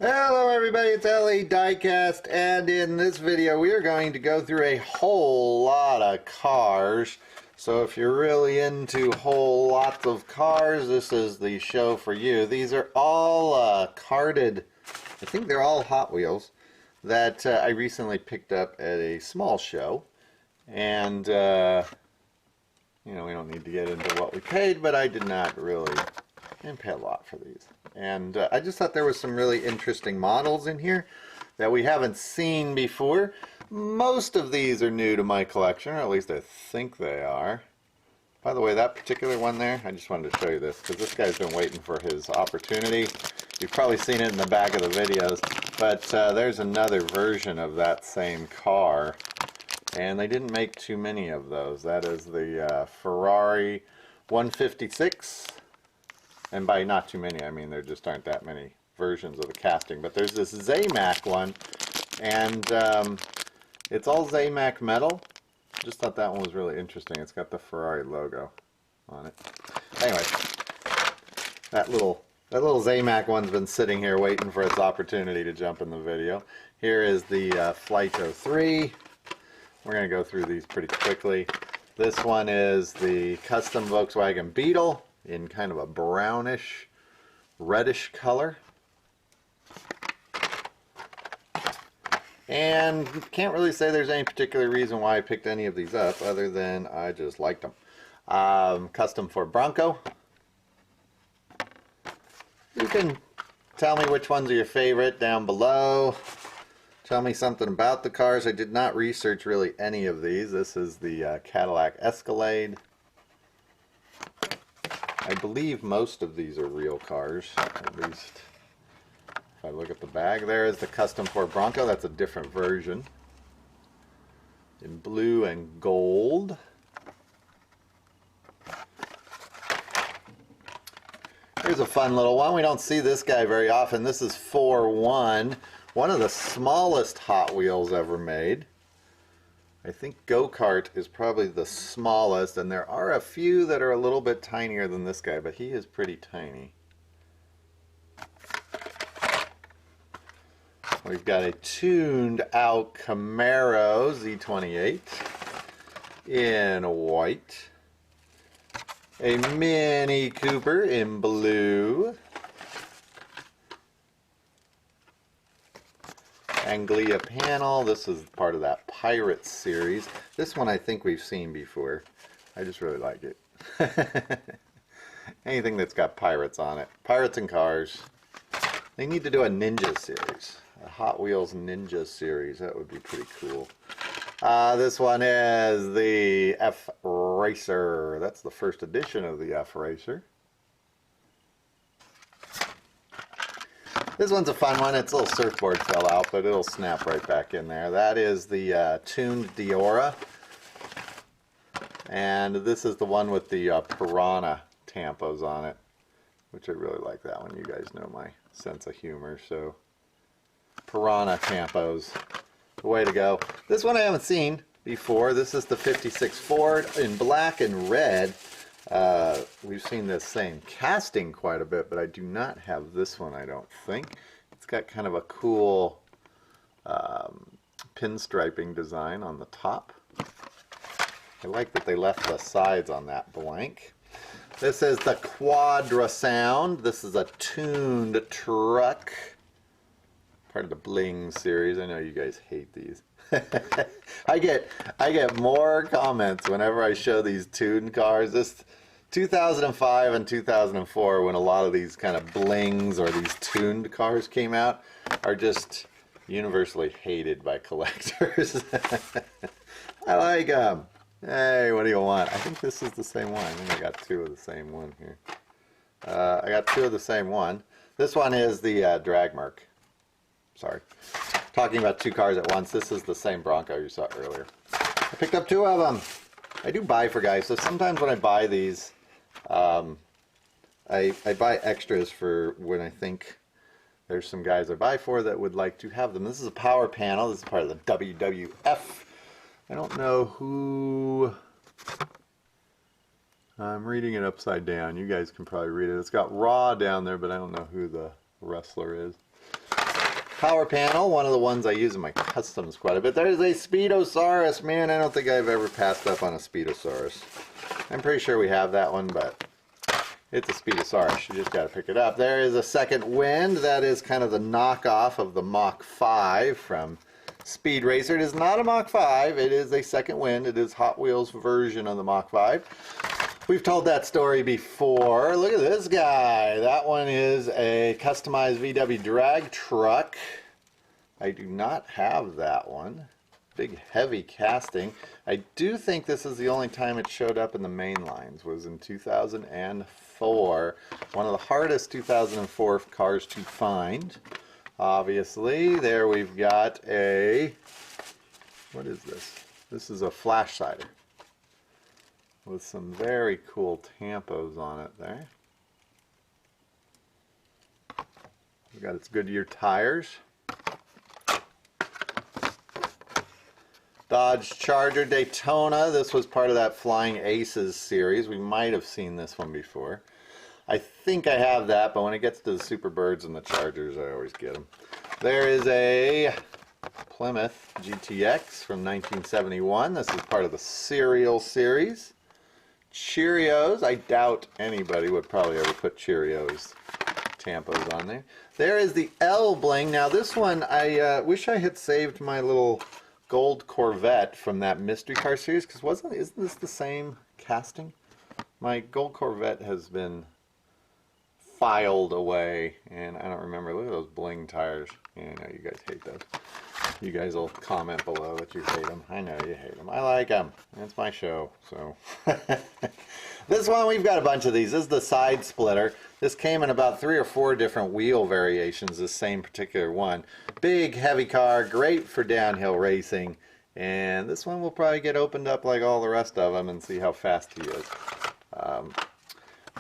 Hello everybody, it's MrLEDiecast, and in this video we are going to go through a whole lot of cars. So if you're really into whole lots of cars, this is the show for you. These are all carded, I think they're all Hot Wheels, that I recently picked up at a small show. And, you know, we don't need to get into what we paid, but I did not really pay a lot for these. And I just thought there was some really interesting models in here that we haven't seen before. Most of these are new to my collection, or at least I think they are. By the way, that particular one there, I just wanted to show you this because this guy's been waiting for his opportunity. You've probably seen it in the back of the videos, but there's another version of that same car, and they didn't make too many of those. That is the Ferrari 156. And by not too many, I mean there just aren't that many versions of the casting. But there's this Zamac one, and it's all Zamac metal. Just thought that one was really interesting. It's got the Ferrari logo on it. Anyway, that little Zamac one's been sitting here waiting for its opportunity to jump in the video. Here is the Flight 03. We're going to go through these pretty quickly. This one is the custom Volkswagen Beetle in kind of a brownish, reddish color. And can't really say there's any particular reason why I picked any of these up other than I just liked them. Custom Ford Bronco. You can tell me which ones are your favorite down below. Tell me something about the cars. I did not research really any of these. This is the Cadillac Escalade. I believe most of these are real cars, at least if I look at the bag. There is the custom Ford Bronco. That's a different version in blue and gold. Here's a fun little one. We don't see this guy very often. This is 4-1, one of the smallest Hot Wheels ever made. I think Go-Kart is probably the smallest, and there are a few that are a little bit tinier than this guy, but he is pretty tiny. We've got a tuned out Camaro Z28 in white, a Mini Cooper in blue, Anglia panel. This is part of that Pirates series. This one I think we've seen before. I just really like it. Anything that's got pirates on it. Pirates and cars. They need to do a Ninja series. A Hot Wheels Ninja series. That would be pretty cool. This one is the F Racer. That's the first edition of the F Racer. This one's a fun one. Its little surfboard fell out, but it'll snap right back in there. That is the tuned Diora. And this is the one with the piranha tampos on it, which I really like that one. You guys know my sense of humor, so piranha tampos, the way to go. This one I haven't seen before. This is the 56 Ford in black and red. We've seen this same casting quite a bit, but I do not have this one, I don't think. It's got kind of a cool pinstriping design on the top. I like that they left the sides on that blank. This is the Quadra Sound. This is a tuned truck. Part of the Bling series. I know you guys hate these. I get more comments whenever I show these tuned cars. This 2005 and 2004, when a lot of these kind of blings or these tuned cars came out, are just universally hated by collectors. I like them. Hey, what do you want? I think this is the same one. I think I got two of the same one here. I got two of the same one. This one is the drag mark. Sorry. Talking about two cars at once. This is the same Bronco you saw earlier. I picked up two of them. I do buy for guys, so sometimes when I buy these, I buy extras for when I think there's some guys I buy for that would like to have them. This is a power panel. This is part of the WWF. I don't know who... I'm reading it upside down. You guys can probably read it. It's got Raw down there, but I don't know who the wrestler is. power panel, one of the ones I use in my customs quite a bit. There's a Speedosaurus. Man, I don't think I've ever passed up on a Speedosaurus. I'm pretty sure we have that one, but it's a Speedosaurus. You just got to pick it up. There is a Second Wind. That is kind of the knockoff of the Mach 5 from Speed Racer. It is not a Mach 5. It is a Second Wind. It is Hot Wheels' version of the Mach 5. We've told that story before. Look at this guy. That one is a customized VW drag truck. I do not have that one. Big heavy casting. I do think this is the only time it showed up in the main lines, was in 2004. One of the hardest 2004 cars to find. Obviously, there we've got a, what is this? This is a flash sider with some very cool tampos on it there. We've got its Goodyear tires. Dodge Charger Daytona. This was part of that Flying Aces series. We might have seen this one before. I think I have that, but when it gets to the Superbirds and the Chargers, I always get them. There is a Plymouth GTX from 1971. This is part of the Serial series. Cheerios. I doubt anybody would probably ever put Cheerios tampos on there. There is the L Bling. Now this one, I wish I had saved my little gold Corvette from that Mystery Car series, because isn't this the same casting? My gold Corvette has been filed away, and I don't remember. Look at those bling tires. Yeah, I know you guys hate those. You guys will comment below that you hate them. I know you hate them. I like them. It's my show, so. This one, we've got a bunch of these. This is the side splitter. This came in about 3 or 4 different wheel variations, this same particular one. Big, heavy car, great for downhill racing. And this one will probably get opened up like all the rest of them and see how fast he is.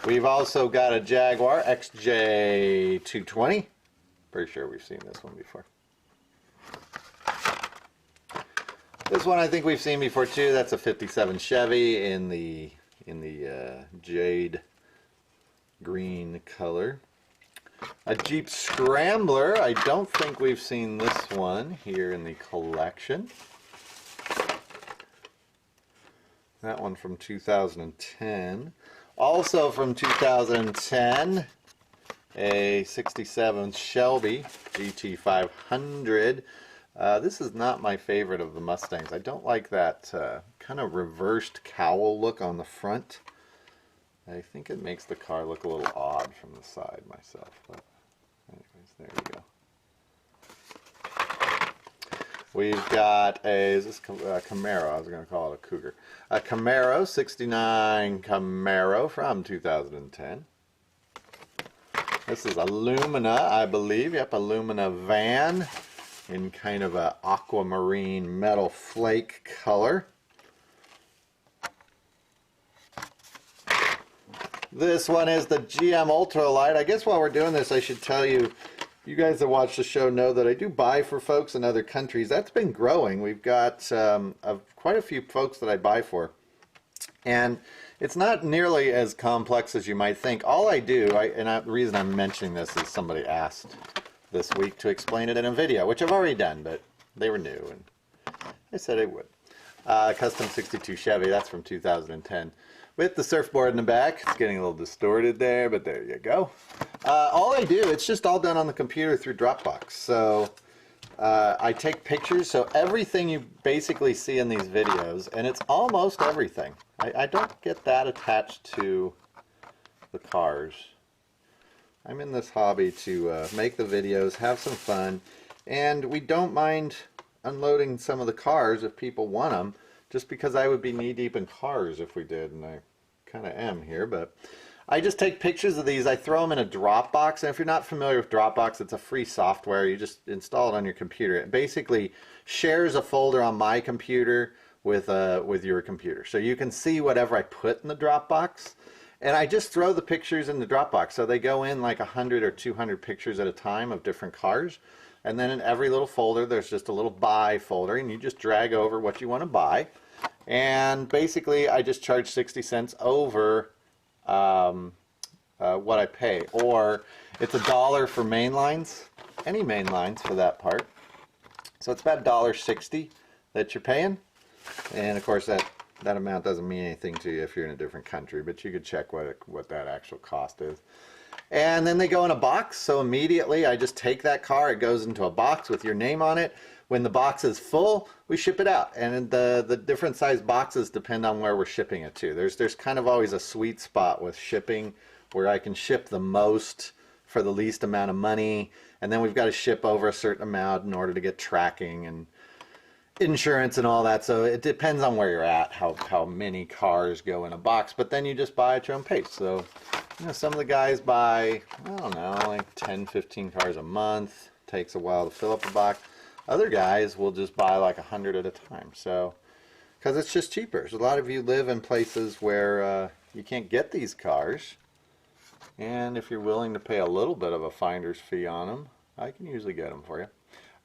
We've also got a Jaguar XJ220. Pretty sure we've seen this one before. This one I think we've seen before too. That's a 57 Chevy in the jade green color. A Jeep Scrambler. I don't think we've seen this one here in the collection. That one from 2010. Also from 2010, a 67 Shelby GT500. This is not my favorite of the Mustangs. I don't like that kind of reversed cowl look on the front. I think it makes the car look a little odd from the side myself. But anyways, there you go. We've got a, is this a Camaro? I was going to call it a Cougar. A Camaro, 69 Camaro from 2010. This is a Lumina, I believe. Yep, a Lumina van in kind of a aquamarine metal flake color. This one is the GM Ultralight. I guess while we're doing this, I should tell you, you guys that watch the show know that I do buy for folks in other countries. That's been growing. We've got quite a few folks that I buy for. And it's not nearly as complex as you might think. All I do, the reason I'm mentioning this is somebody asked this week to explain it in a video, which I've already done, but they were new, and I said I would. Custom 62 Chevy, that's from 2010. With the surfboard in the back. It's getting a little distorted there, but there you go. All I do, it's just all done on the computer through Dropbox. So I take pictures, so everything you basically see in these videos, and it's almost everything. I don't get that attached to the cars. I'm in this hobby to make the videos, have some fun, and we don't mind unloading some of the cars if people want them, just because I would be knee-deep in cars if we did, and I kind of am here. But I just take pictures of these, I throw them in a Dropbox, and if you're not familiar with Dropbox, it's a free software. You just install it on your computer. It basically shares a folder on my computer with your computer, so you can see whatever I put in the Dropbox. And I just throw the pictures in the Dropbox, so they go in like 100 or 200 pictures at a time of different cars. And then in every little folder, there's just a little buy folder, and you just drag over what you want to buy. And basically, I just charge 60 cents over what I pay. Or it's $1 for main lines, any main lines for that part. So it's about $1.60 that you're paying. And of course that amount doesn't mean anything to you if you're in a different country, but you could check what that actual cost is. And then they go in a box, so immediately I just take that car, it goes into a box with your name on it. When the box is full, we ship it out. And the different size boxes depend on where we're shipping it to. There's kind of always a sweet spot with shipping where I can ship the most for the least amount of money, and then we've got to ship over a certain amount in order to get tracking and insurance and all that. So it depends on where you're at, how many cars go in a box, but then you just buy at your own pace. So some of the guys buy, I don't know, like 10-15 cars a month. Takes a while to fill up a box. Other guys will just buy like 100 at a time, so because it's just cheaper. So a lot of you live in places where you can't get these cars, and if you're willing to pay a little bit of a finder's fee on them, I can usually get them for you.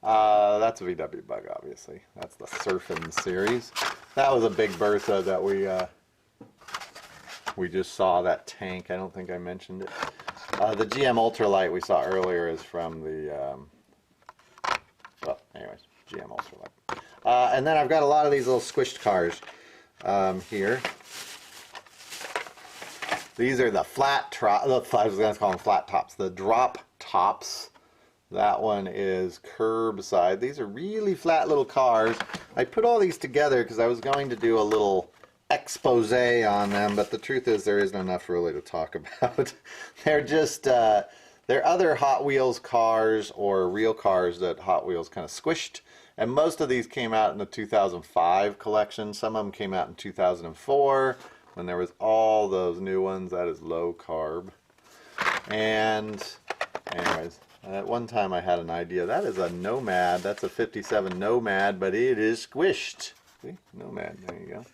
That's a VW Bug, obviously. That's the Surfing series. That was a big Bertha that we just saw, that tank. I don't think I mentioned it. The GM Ultralight we saw earlier is from the, well, anyways, GM Ultralight. And then I've got a lot of these little squished cars here. These are the I was going to call them flat tops, the drop tops. That one is curbside. These are really flat little cars. I put all these together because I was going to do a little expose on them, but the truth is there isn't enough really to talk about. They're just, they're other Hot Wheels cars or real cars that Hot Wheels kind of squished. And most of these came out in the 2005 collection. Some of them came out in 2004 when there was all those new ones. That is low carb. And anyways, at one time I had an idea. That is a Nomad. That's a 57 Nomad, but it is squished. See? Nomad. There you go.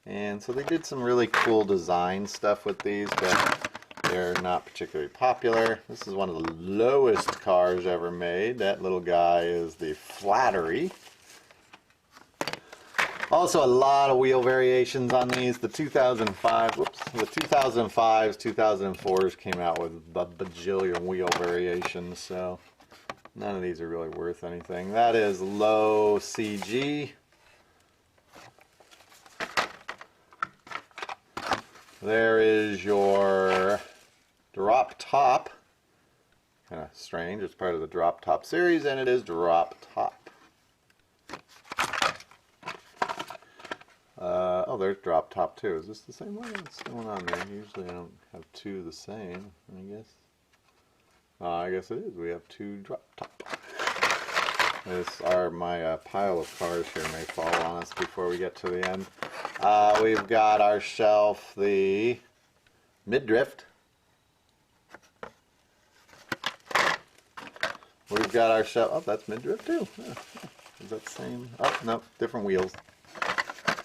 And so they did some really cool design stuff with these, but they're not particularly popular. This is one of the lowest cars ever made. That little guy is the Flattery. Also a lot of wheel variations on these. The 2005, whoops, the 2005s, 2004s came out with a bajillion wheel variations, so none of these are really worth anything. That is low CG. There is your drop top. Kind of strange, it's part of the drop top series, and it is drop top. Oh, there's drop top too. Is this the same one? What's going on there? Usually I don't have two the same, I guess. I guess it is. We have two drop top. My pile of cars here may fall on us before we get to the end. We've got our shelf, the Mid-Drift. We've got our shelf, oh, that's Mid-Drift too. Yeah. Is that the same? Oh, no, different wheels.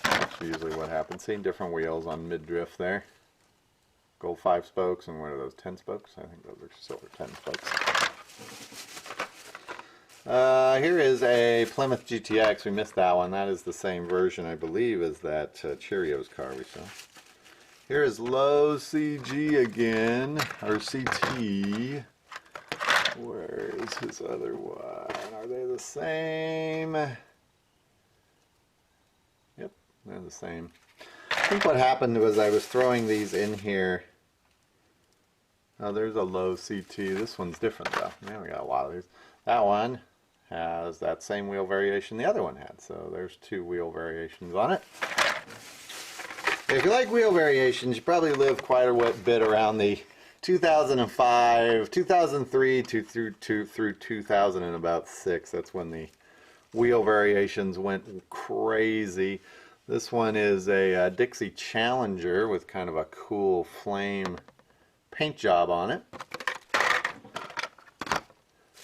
That's usually what happens. Seeing different wheels on Mid-Drift there. Gold 5 spokes, and what are those, 10 spokes? I think those are silver 10 spokes. Here is a Plymouth GTX. We missed that one. That is the same version, I believe, as that Cheerios car we saw. Here is low CG again, or CT. Where is his other one? Are they the same? Yep, they're the same. I think what happened was I was throwing these in here. Oh, there's a low CT. This one's different though. Man, we got a lot of these. That one has that same wheel variation the other one had. So there's two wheel variations on it. If you like wheel variations, you probably live quite a bit around the 2005, 2003 through 2006. That's when the wheel variations went crazy. This one is a Dixie Challenger with kind of a cool flame paint job on it.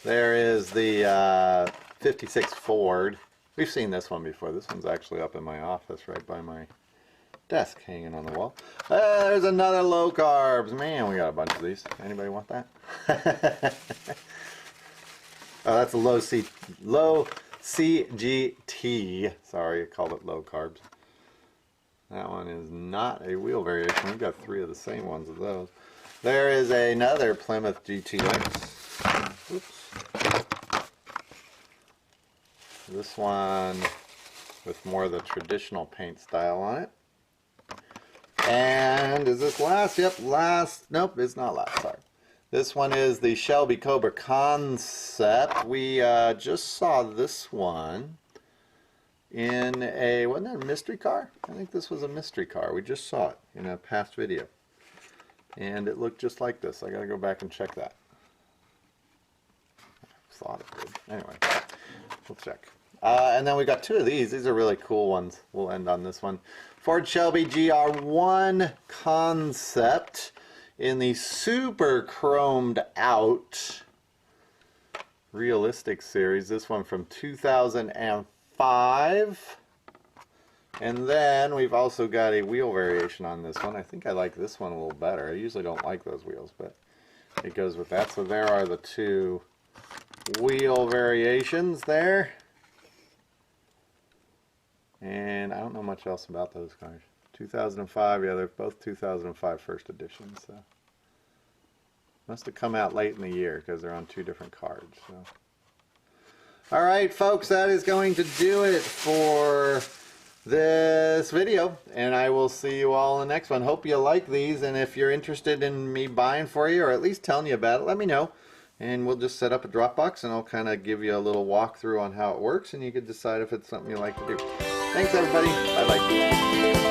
There is the 56 Ford. We've seen this one before. This one's actually up in my office right by my desk hanging on the wall. There's another low carbs. Man, we got a bunch of these. Anybody want that? Oh, that's a low CGT. Sorry, I called it low carbs. That one is not a wheel variation. We've got three of the same ones of those. There is another Plymouth GTX. Oops. This one with more of the traditional paint style on it. And is this last? Yep, last. Nope, it's not last. Sorry. This one is the Shelby Cobra Concept. We just saw this one in a, wasn't that a mystery car? I think this was a mystery car. We just saw it in a past video. And it looked just like this. I gotta go back and check that. I thought it did. Anyway, we'll check. And then we got two of these. These are really cool ones. We'll end on this one. Ford Shelby GR1 Concept in the super chromed out realistic series. This one from 2005. And then we've also got a wheel variation on this one. I think I like this one a little better. I usually don't like those wheels, but it goes with that. So there are the two wheel variations there. And I don't know much else about those cars. 2005, yeah, they're both 2005 first editions. So must have come out late in the year because they're on two different cards. So, all right, folks, that is going to do it for this video, and I will see you all in the next one. Hope you like these, and if you're interested in me buying for you, or at least telling you about it, let me know. And we'll just set up a Dropbox, and I'll kind of give you a little walkthrough on how it works, and you can decide if it's something you like to do. Thanks, everybody. Bye-bye.